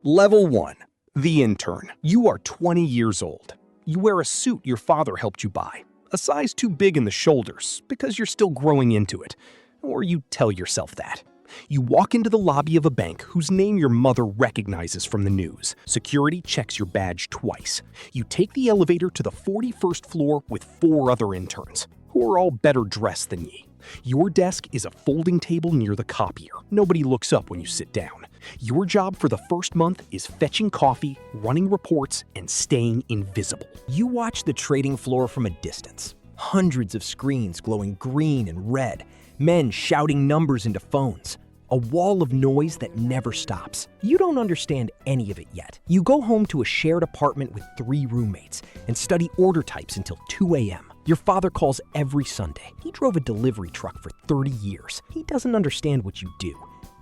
Level 1. The intern. You are 20 years old. You wear a suit your father helped you buy, a size too big in the shoulders because you're still growing into it, or you tell yourself that. You walk into the lobby of a bank whose name your mother recognizes from the news. Security checks your badge twice. You take the elevator to the 41st floor with 4 other interns, who are all better dressed than ye. Your desk is a folding table near the copier. Nobody looks up when you sit down. Your job for the first month is fetching coffee, running reports, and staying invisible. You watch the trading floor from a distance. Hundreds of screens glowing green and red, men shouting numbers into phones. A wall of noise that never stops. You don't understand any of it yet. You go home to a shared apartment with 3 roommates and study order types until 2 a.m. Your father calls every Sunday. He drove a delivery truck for 30 years. He doesn't understand what you do,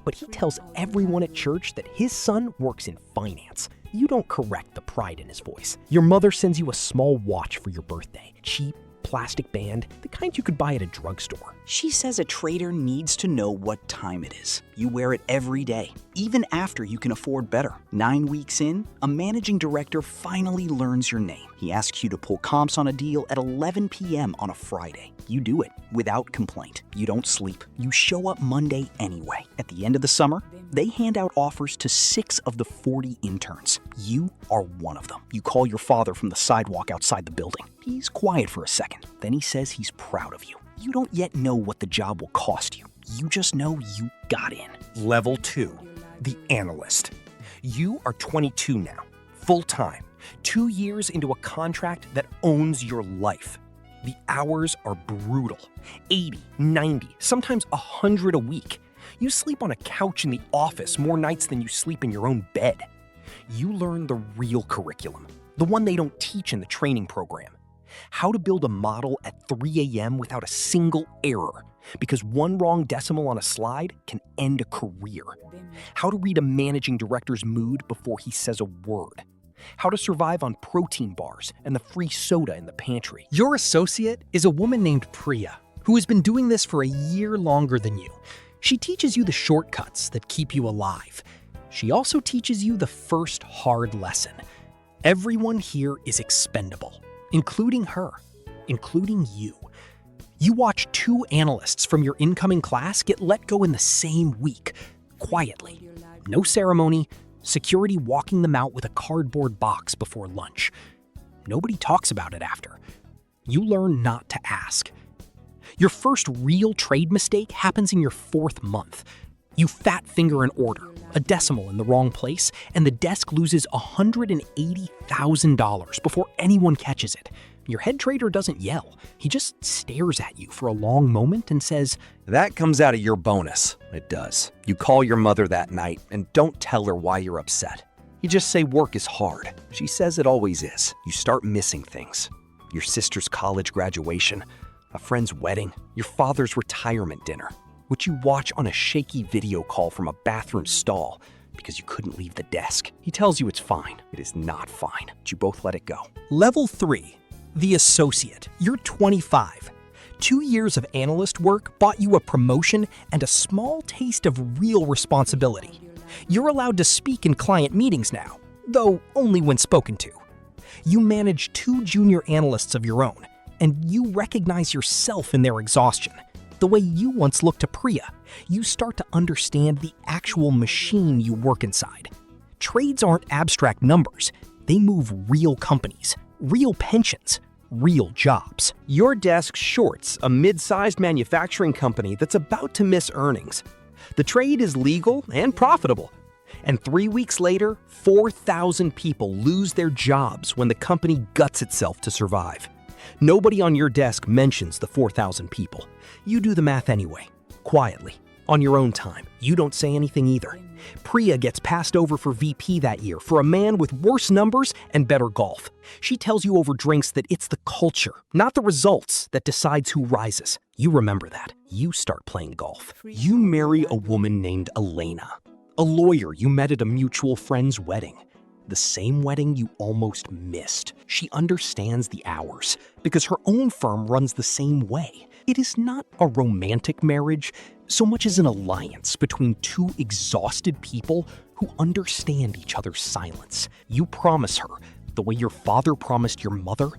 but he tells everyone at church that his son works in finance. You don't correct the pride in his voice. Your mother sends you a small watch for your birthday. Cheap, plastic band, the kind you could buy at a drugstore. She says a trader needs to know what time it is. You wear it every day, even after you can afford better. 9 weeks in, a managing director finally learns your name. He asks you to pull comps on a deal at 11 p.m. on a Friday. You do it without complaint. You don't sleep. You show up Monday anyway. At the end of the summer, they hand out offers to 6 of the 40 interns. You are one of them. You call your father from the sidewalk outside the building. He's quiet for a second. Then he says he's proud of you. You don't yet know what the job will cost you. You just know you got in. Level 2. The analyst. You are 22 now, full-time, 2 years into a contract that owns your life. The hours are brutal. 80, 90, sometimes 100 a week. You sleep on a couch in the office more nights than you sleep in your own bed. You learn the real curriculum, the one they don't teach in the training program. How to build a model at 3 a.m. without a single error, because one wrong decimal on a slide can end a career. How to read a managing director's mood before he says a word. How to survive on protein bars and the free soda in the pantry. Your associate is a woman named Priya, who has been doing this for a year longer than you. She teaches you the shortcuts that keep you alive. She also teaches you the first hard lesson. Everyone here is expendable, including her, including you. You watch 2 analysts from your incoming class get let go in the same week, quietly. No ceremony, security walking them out with a cardboard box before lunch. Nobody talks about it after. You learn not to ask. Your first real trade mistake happens in your 4th month. You fat finger an order, a decimal in the wrong place, and the desk loses $180,000 before anyone catches it. Your head trader doesn't yell. He just stares at you for a long moment and says, "That comes out of your bonus." It does. You call your mother that night and don't tell her why you're upset. You just say work is hard. She says it always is. You start missing things. Your sister's college graduation, a friend's wedding, your father's retirement dinner, which you watch on a shaky video call from a bathroom stall because you couldn't leave the desk. He tells you it's fine. It is not fine, but you both let it go. Level 3. The associate. You're 25. 2 years of analyst work bought you a promotion and a small taste of real responsibility. You're allowed to speak in client meetings now, though only when spoken to. You manage 2 junior analysts of your own, and you recognize yourself in their exhaustion. The way you once looked to Priya, you start to understand the actual machine you work inside. Trades aren't abstract numbers. They move real companies, real pensions, real jobs. Your desk shorts a mid-sized manufacturing company that's about to miss earnings. The trade is legal and profitable. And 3 weeks later, 4,000 people lose their jobs when the company guts itself to survive. Nobody on your desk mentions the 4,000 people. You do the math anyway, quietly, on your own time. You don't say anything either. Priya gets passed over for VP that year for a man with worse numbers and better golf. She tells you over drinks that it's the culture, not the results, that decides who rises. You remember that. You start playing golf. You marry a woman named Elena, a lawyer you met at a mutual friend's wedding. The same wedding you almost missed. She understands the hours because her own firm runs the same way. It is not a romantic marriage, so much as an alliance between two exhausted people who understand each other's silence. You promise her, the way your father promised your mother,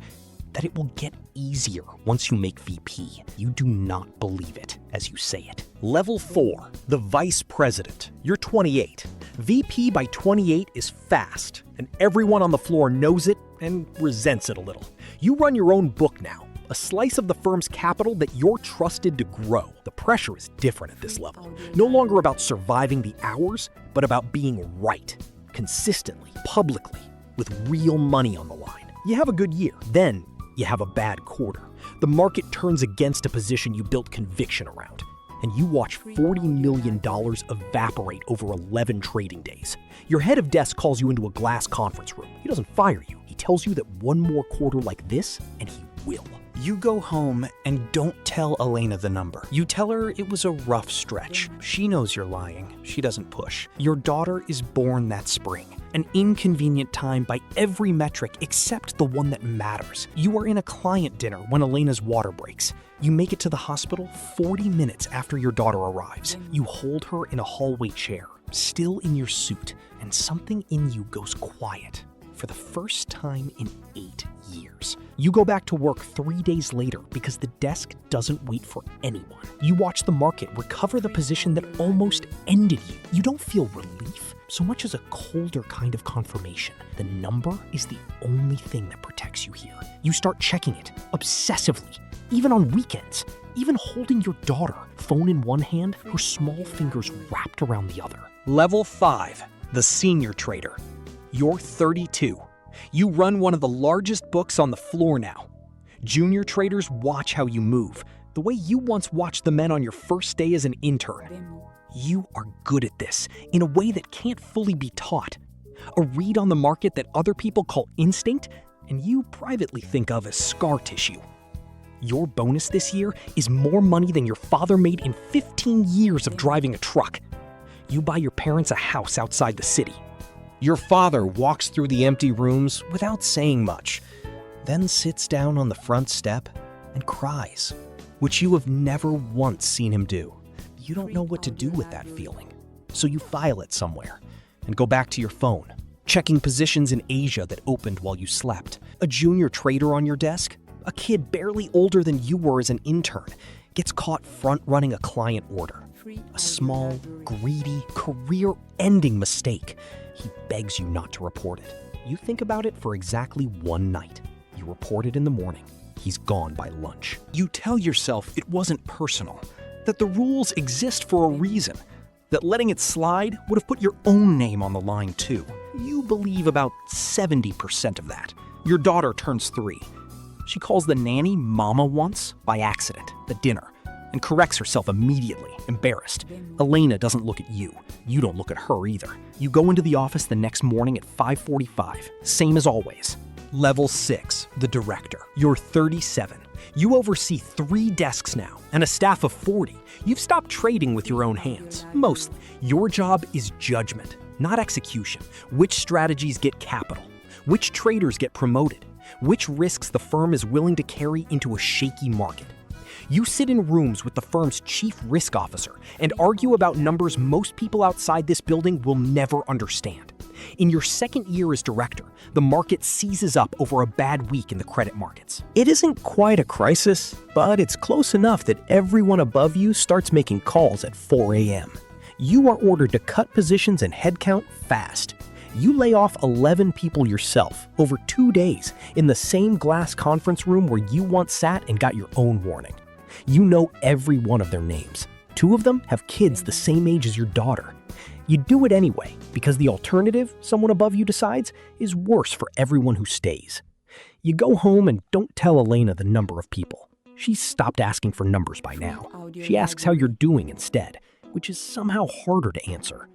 that it will get easier once you make VP. You do not believe it as you say it. Level 4, the Vice President. You're 28. VP by 28 is fast, and everyone on the floor knows it and resents it a little. You run your own book now, a slice of the firm's capital that you're trusted to grow. The pressure is different at this level. No longer about surviving the hours, but about being right, consistently, publicly, with real money on the line. You have a good year, then you have a bad quarter. The market turns against a position you built conviction around, and you watch $40 million evaporate over 11 trading days. Your head of desk calls you into a glass conference room. He doesn't fire you. He tells you that one more quarter like this, and he will. You go home and don't tell Elena the number. You tell her it was a rough stretch. She knows you're lying. She doesn't push. Your daughter is born that spring. An inconvenient time by every metric except the one that matters. You are in a client dinner when Elena's water breaks. You make it to the hospital 40 minutes after your daughter arrives. You hold her in a hallway chair, still in your suit, and something in you goes quiet. For the first time in 8 years. You go back to work 3 days later because the desk doesn't wait for anyone. You watch the market recover the position that almost ended you. You don't feel relief so much as a colder kind of confirmation. The number is the only thing that protects you here. You start checking it obsessively, even on weekends, even holding your daughter, phone in one hand, her small fingers wrapped around the other. Level 5, the Senior Trader. You're 32. You run one of the largest books on the floor now. Junior traders watch how you move, the way you once watched the men on your first day as an intern. You are good at this in a way that can't fully be taught. A read on the market that other people call instinct, and you privately think of as scar tissue. Your bonus this year is more money than your father made in 15 years of driving a truck. You buy your parents a house outside the city. Your father walks through the empty rooms without saying much, then sits down on the front step and cries, which you have never once seen him do. You don't know what to do with that feeling, so you file it somewhere and go back to your phone, checking positions in Asia that opened while you slept. A junior trader on your desk, a kid barely older than you were as an intern, gets caught front-running a client order. A small, greedy, career-ending mistake. He begs you not to report it. You think about it for exactly one night. You report it in the morning. He's gone by lunch. You tell yourself it wasn't personal, that the rules exist for a reason, that letting it slide would have put your own name on the line too. You believe about 70% of that. Your daughter turns 3. She calls the nanny mama once by accident at dinner and corrects herself immediately, embarrassed. Elena doesn't look at you. You don't look at her either. You go into the office the next morning at 5:45, same as always. Level 6, the director. You're 37. You oversee 3 desks now and a staff of 40. You've stopped trading with your own hands, mostly. Your job is judgment, not execution. Which strategies get capital? Which traders get promoted? Which risks the firm is willing to carry into a shaky market? You sit in rooms with the firm's chief risk officer and argue about numbers most people outside this building will never understand. In your second year as director, the market seizes up over a bad week in the credit markets. It isn't quite a crisis, but it's close enough that everyone above you starts making calls at 4 a.m. You are ordered to cut positions and headcount fast. You lay off 11 people yourself over 2 days in the same glass conference room where you once sat and got your own warning. You know every one of their names. 2 of them have kids the same age as your daughter. You do it anyway because the alternative, someone above you decides, is worse for everyone who stays. You go home and don't tell Elena the number of people. She's stopped asking for numbers by now. She asks how you're doing instead, which is somehow harder to answer.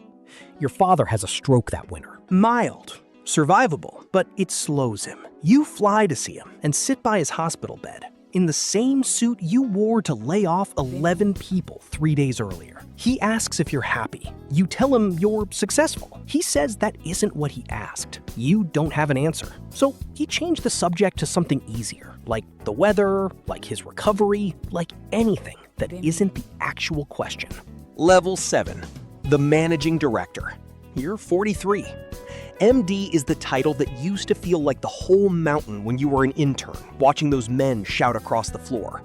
Your father has a stroke that winter. Mild, survivable, but it slows him. You fly to see him and sit by his hospital bed in the same suit you wore to lay off 11 people 3 days earlier. He asks if you're happy. You tell him you're successful. He says that isn't what he asked. You don't have an answer. So he changed the subject to something easier, like the weather, like his recovery, like anything. that isn't the actual question. Level 7. The Managing Director. You're 43. MD is the title that used to feel like the whole mountain when you were an intern, watching those men shout across the floor.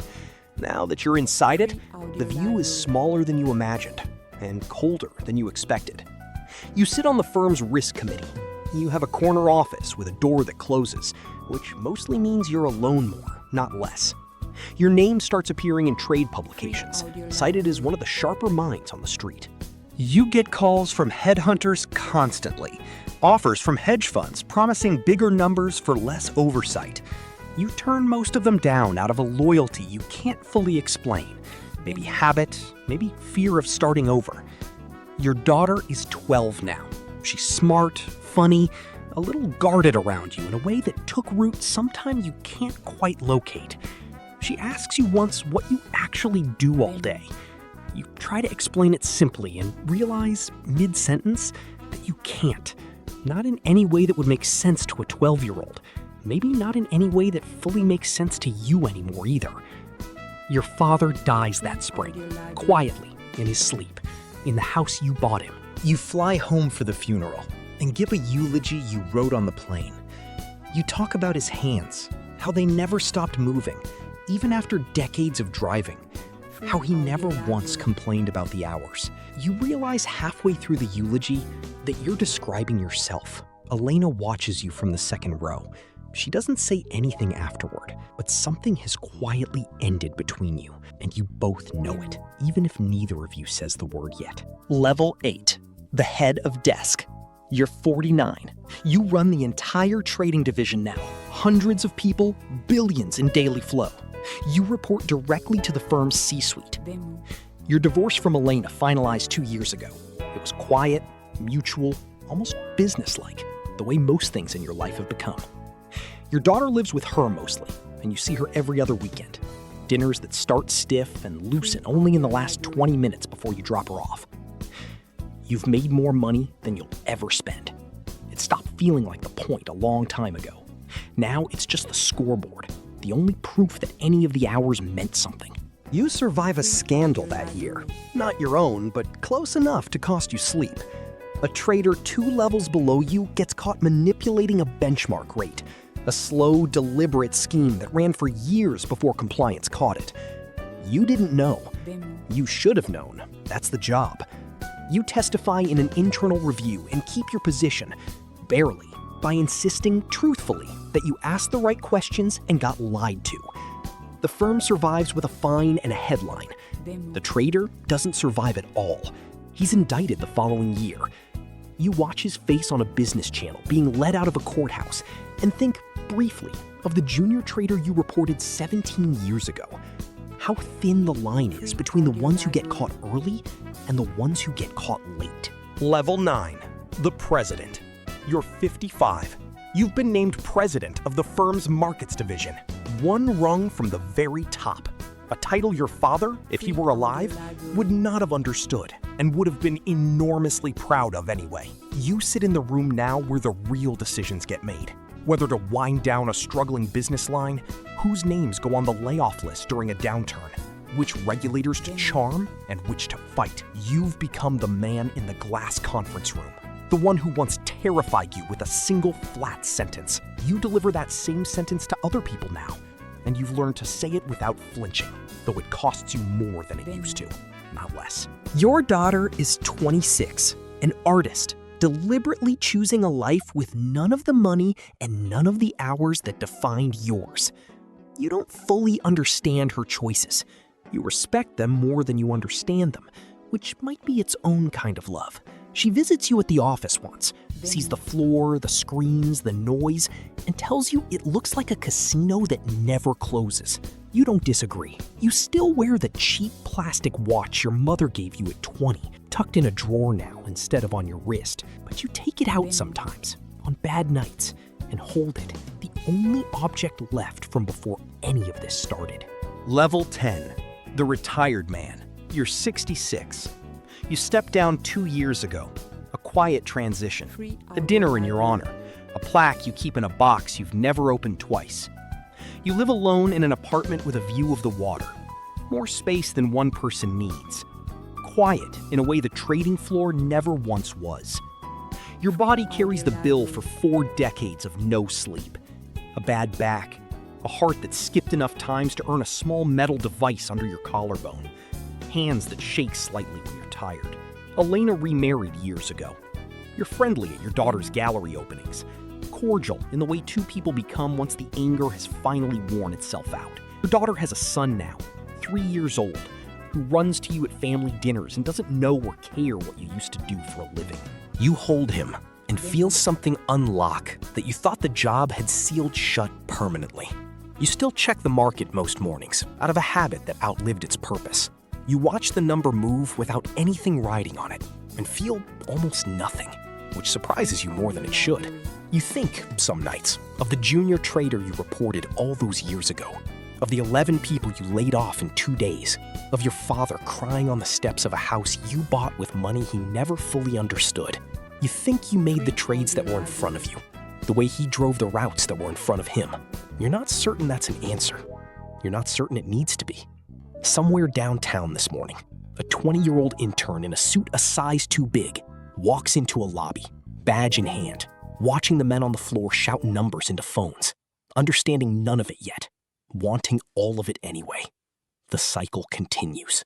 Now that you're inside it, the view is smaller than you imagined, and colder than you expected. You sit on the firm's risk committee. You have a corner office with a door that closes, which mostly means you're alone more, not less. Your name starts appearing in trade publications, cited as one of the sharper minds on the street. You get calls from headhunters constantly, offers from hedge funds promising bigger numbers for less oversight. You turn most of them down out of a loyalty you can't fully explain. Maybe habit, maybe fear of starting over. Your daughter is 12 now. She's smart, funny, a little guarded around you in a way that took root sometime you can't quite locate. She asks you once what you actually do all day. You try to explain it simply and realize, mid-sentence, that you can't. Not in any way that would make sense to a 12-year-old. Maybe not in any way that fully makes sense to you anymore either. Your father dies that spring, quietly, in his sleep, in the house you bought him. You fly home for the funeral and give a eulogy you wrote on the plane. You talk about his hands, how they never stopped moving, even after decades of driving, how he never once complained about the hours. You realize halfway through the eulogy that you're describing yourself. Elena watches you from the second row. She doesn't say anything afterward, but something has quietly ended between you, and you both know it, even if neither of you says the word yet. Level 8. The head of desk. You're 49. You run the entire trading division now. Hundreds of people, billions in daily flow. You report directly to the firm's C-suite. Your divorce from Elena finalized 2 years ago. It was quiet, mutual, almost businesslike, the way most things in your life have become. Your daughter lives with her mostly, and you see her every other weekend. Dinners that start stiff and loosen only in the last 20 minutes before you drop her off. You've made more money than you'll ever spend. It stopped feeling like the point a long time ago. Now it's just the scoreboard, the only proof that any of the hours meant something. You survive a scandal that year. Not your own, but close enough to cost you sleep. A trader 2 levels below you gets caught manipulating a benchmark rate. A slow, deliberate scheme that ran for years before compliance caught it. You didn't know. You should have known. That's the job. You testify in an internal review and keep your position, barely, by insisting truthfully that you asked the right questions and got lied to. The firm survives with a fine and a headline. The trader doesn't survive at all. He's indicted the following year. You watch his face on a business channel being led out of a courthouse and think briefly of the junior trader you reported 17 years ago. How thin the line is between the ones who get caught early and the ones who get caught late. Level 9. The President. You're 55. You've been named president of the firm's markets division, one rung from the very top. A title your father, if he were alive, would not have understood and would have been enormously proud of anyway. You sit in the room now where the real decisions get made. Whether to wind down a struggling business line, whose names go on the layoff list during a downturn, which regulators to charm and which to fight. You've become the man in the glass conference room, the one who once terrified you with a single flat sentence. You deliver that same sentence to other people now, and you've learned to say it without flinching, though it costs you more than it used to, not less. Your daughter is 26, an artist, deliberately choosing a life with none of the money and none of the hours that defined yours. You don't fully understand her choices. You respect them more than you understand them, which might be its own kind of love. She visits you at the office once, sees the floor, the screens, the noise, and tells you it looks like a casino that never closes. You don't disagree. You still wear the cheap plastic watch your mother gave you at 20, tucked in a drawer now instead of on your wrist, but you take it out sometimes, on bad nights, and hold it, the only object left from before any of this started. Level 10. The Retired Man. You're 66. You stepped down 2 years ago. A quiet transition. A dinner in your honor. A plaque you keep in a box you've never opened twice. You live alone in an apartment with a view of the water. More space than one person needs. Quiet in a way the trading floor never once was. Your body carries the bill for 4 decades of no sleep. A bad back, a heart that skipped enough times to earn a small metal device under your collarbone, hands that shake slightly when you're tired. Elena remarried years ago. You're friendly at your daughter's gallery openings, cordial in the way 2 people become once the anger has finally worn itself out. Your daughter has a son now, 3 years old, who runs to you at family dinners and doesn't know or care what you used to do for a living. You hold him and feel something unlock that you thought the job had sealed shut permanently. You still check the market most mornings, out of a habit that outlived its purpose. You watch the number move without anything riding on it and feel almost nothing, which surprises you more than it should. You think, some nights, of the junior trader you reported all those years ago, of the 11 people you laid off in 2 days, of your father crying on the steps of a house you bought with money he never fully understood. You think you made the trades that were in front of you, the way he drove the routes that were in front of him. You're not certain that's an answer. You're not certain it needs to be. Somewhere downtown this morning, a 20-year-old intern in a suit a size too big walks into a lobby, badge in hand, watching the men on the floor shout numbers into phones, understanding none of it yet, wanting all of it anyway. The cycle continues.